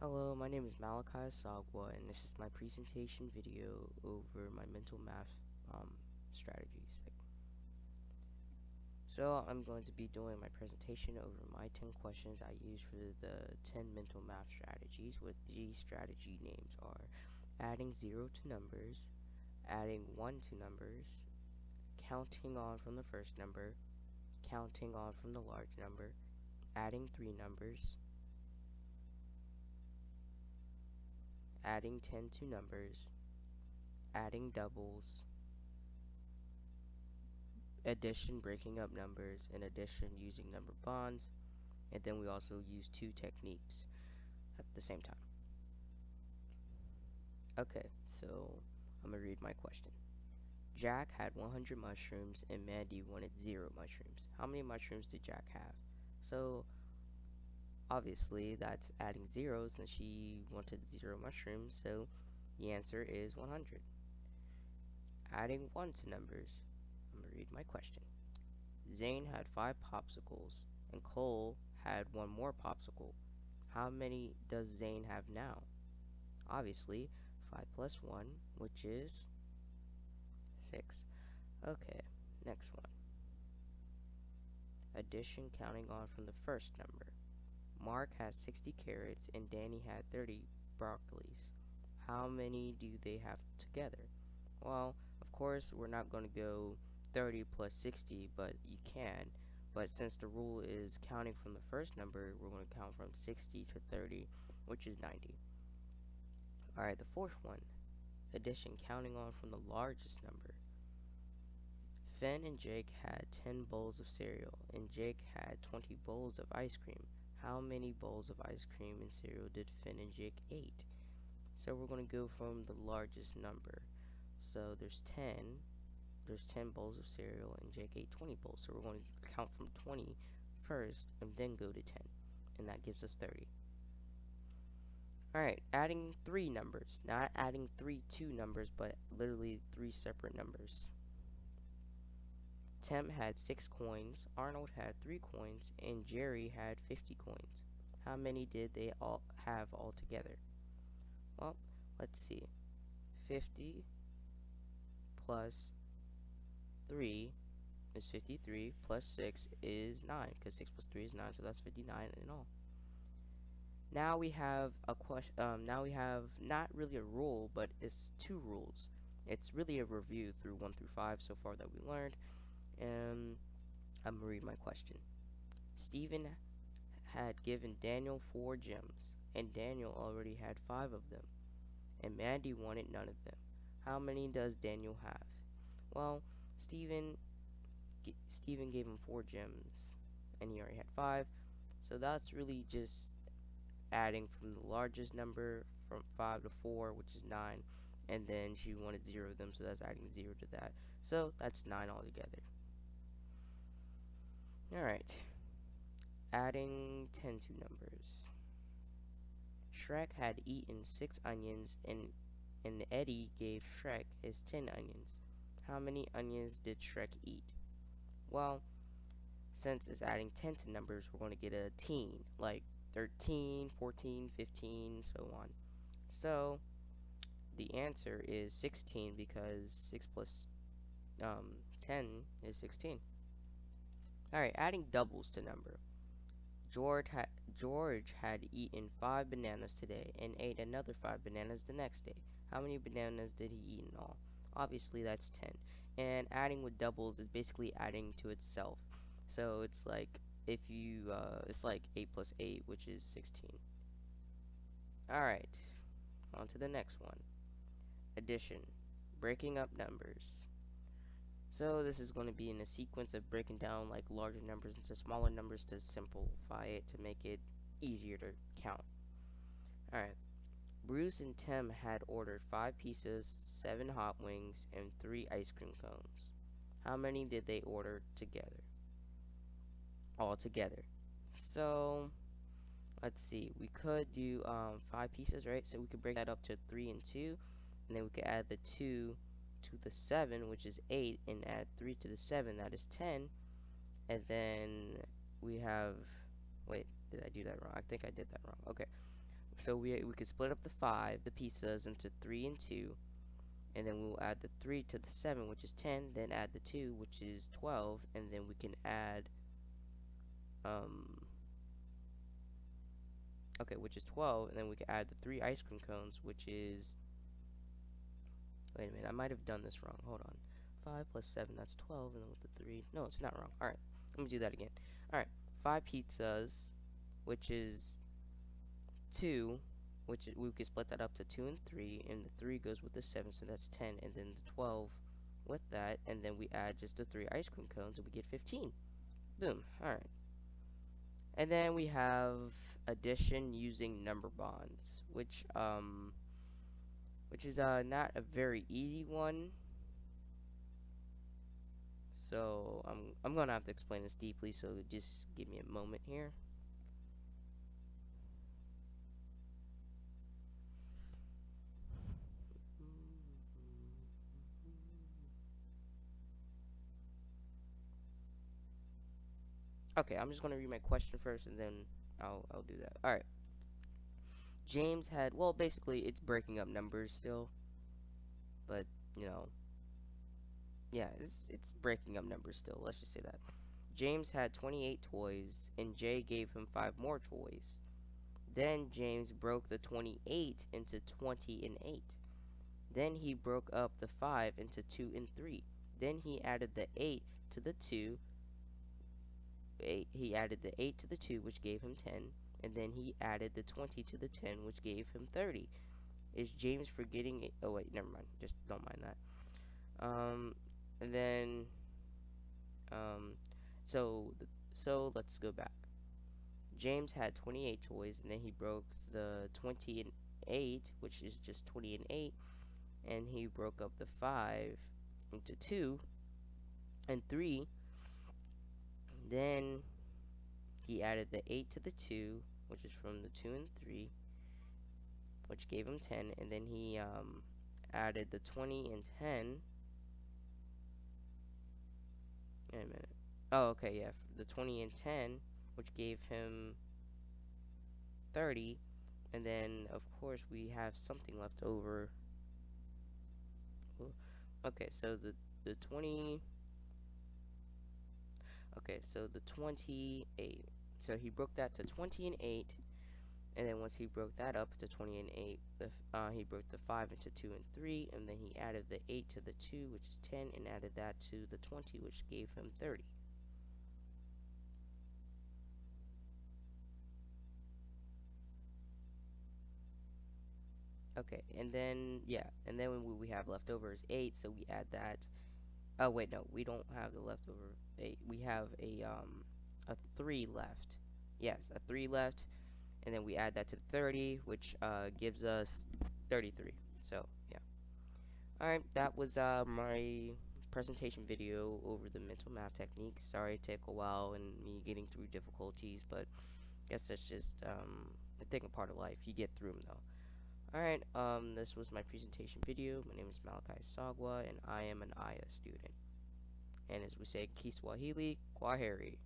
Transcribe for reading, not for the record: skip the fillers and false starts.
Hello, my name is Malachi Sagwa, and this is my presentation video over my mental math strategies. So I'm going to be doing my presentation over my 10 questions I use for the 10 mental math strategies. What these strategy names are: adding 0 to numbers, adding 1 to numbers, counting on from the first number, counting on from the large number, adding 3 numbers, adding 10 to numbers, adding doubles, addition, breaking up numbers, and addition using number bonds, and then we also use two techniques at the same time. Okay, so I'm gonna read my question. Jack had 100 mushrooms and Mandy wanted 0 mushrooms. How many mushrooms did Jack have? So obviously that's adding zeros since she wanted 0 mushrooms, so the answer is 100. Adding 1 to numbers. I'm gonna read my question. Zane had 5 popsicles, and Cole had 1 more popsicle. How many does Zane have now? Obviously, 5 plus 1, which is 6. Okay, next one. Addition counting on from the first number. Mark had 60 carrots and Danny had 30 broccolis. How many do they have together? Well, of course, we're not going to go 30 plus 60, but you can. But since the rule is counting from the first number, we're going to count from 60 to 30, which is 90. Alright, the fourth one. Addition counting on from the largest number. Finn and Jake had 10 bowls of cereal, and Jake had 20 bowls of ice cream. How many bowls of ice cream and cereal did Finn and Jake eat? So we're going to go from the largest number. So there's 10 bowls of cereal, and Jake ate 20 bowls. So we're going to count from 20 first, and then go to 10, and that gives us 30. Alright, adding 3 numbers. Not adding 3 two numbers, but literally 3 separate numbers. Tim had 6 coins, Arnold had 3 coins, and Jerry had 50 coins. How many did they all have altogether? Well, let's see. 50 plus 3 is 53, plus 6 is 9, because 6 plus 3 is 9, so that's 59 in all. Now we have a question. Now we have not really a rule, but it's 2 rules. It's really a review through 1 through 5 so far that we learned. And I'm gonna read my question. Stephen had given Daniel 4 gems, and Daniel already had 5 of them, and Mandy wanted none of them. How many does Daniel have? Well, Stephen gave him 4 gems, and he already had 5, so that's really just adding from the largest number from 5 to 4, which is 9, and then she wanted 0 of them, so that's adding 0 to that. So that's 9 altogether. Alright, adding 10 to numbers. Shrek had eaten 6 onions, and Eddie gave Shrek his 10 onions. How many onions did Shrek eat? Well, since it's adding 10 to numbers, we're going to get a teen, like 13, 14, 15, so on. So, the answer is 16 because 6 plus 10 is 16. Alright, adding doubles to number. George had eaten 5 bananas today and ate another 5 bananas the next day. How many bananas did he eat in all? Obviously that's 10. And adding with doubles is basically adding to itself. So it's like if you it's like 8 plus 8, which is 16. Alright, on to the next one. Addition. Breaking up numbers. So this is going to be in a sequence of breaking down like larger numbers into smaller numbers to simplify it to make it easier to count. Alright. Bruce and Tim had ordered 5 pizzas, 7 hot wings, and 3 ice cream cones. How many did they order together? All together. So let's see. We could do 5 pieces, right? So we could break that up to 3 and 2, and then we could add the 2 to the 7, which is 8, and add 3 to the 7, that is 10. And then we have, wait, did I do that wrong? I think I did that wrong. Okay, So we could split up the pizzas into 3 and 2, and then we'll add the 3 to the 7, which is 10, then add the 2, which is 12, and then we can add, okay, which is 12, and then we can add the 3 ice cream cones, which is, wait a minute, I might have done this wrong, hold on. 5 plus 7, that's 12, and then with the 3, no, it's not wrong. Alright, let me do that again. Alright, 5 pizzas, which is 2, which is, we can split that up to 2 and 3, and the 3 goes with the 7, so that's 10, and then the 12 with that, and then we add just the 3 ice cream cones, and we get 15. Boom. Alright. And then we have addition using number bonds, which is not a very easy one. So I'm gonna have to explain this deeply, so just give me a moment here. Okay, I'm just gonna read my question first, and then I'll do that. All right. James had, well, basically it's breaking up numbers still, but you know, yeah, it's breaking up numbers still. Let's just say that. James had 28 toys, and Jay gave him 5 more toys. Then James broke the 28 into 20 and 8. Then he broke up the 5 into 2 and 3. Then he added the 8 to the 2. He added the 8 to the 2, which gave him 10. And then he added the 20 to the 10, which gave him 30. Is James forgetting it? Oh, wait, never mind. Just don't mind that. And then, um, so, so let's go back. James had 28 toys, and then he broke the 20 and 8, which is just 20 and 8, and he broke up the 5 into 2 and 3. Then he added the 8 to the 2, which is from the 2 and 3, which gave him 10, and then he added the 20 and 10. Wait a minute. Oh, okay, yeah, the 20 and 10, which gave him 30, and then of course we have something left over. Okay, so the 20. Okay, so the 28. So he broke that to 20 and 8, and then once he broke that up to 20 and 8, he broke the 5 into 2 and 3, and then he added the 8 to the 2, which is 10, and added that to the 20, which gave him 30. Okay, and then, yeah, and then what we have left over is 8, so we add that. Oh, wait, no, we don't have the leftover 8. We have a 3 left. Yes, a 3 left, and then we add that to 30, which gives us 33. So, yeah. Alright, that was my presentation video over the mental math techniques. Sorry it took a while and me getting through difficulties, but I guess that's just a thing, a part of life. You get through them, though. Alright, this was my presentation video. My name is Malachi Sagwa, and I am an Aya student. And as we say, Kiswahili, Kwaheri.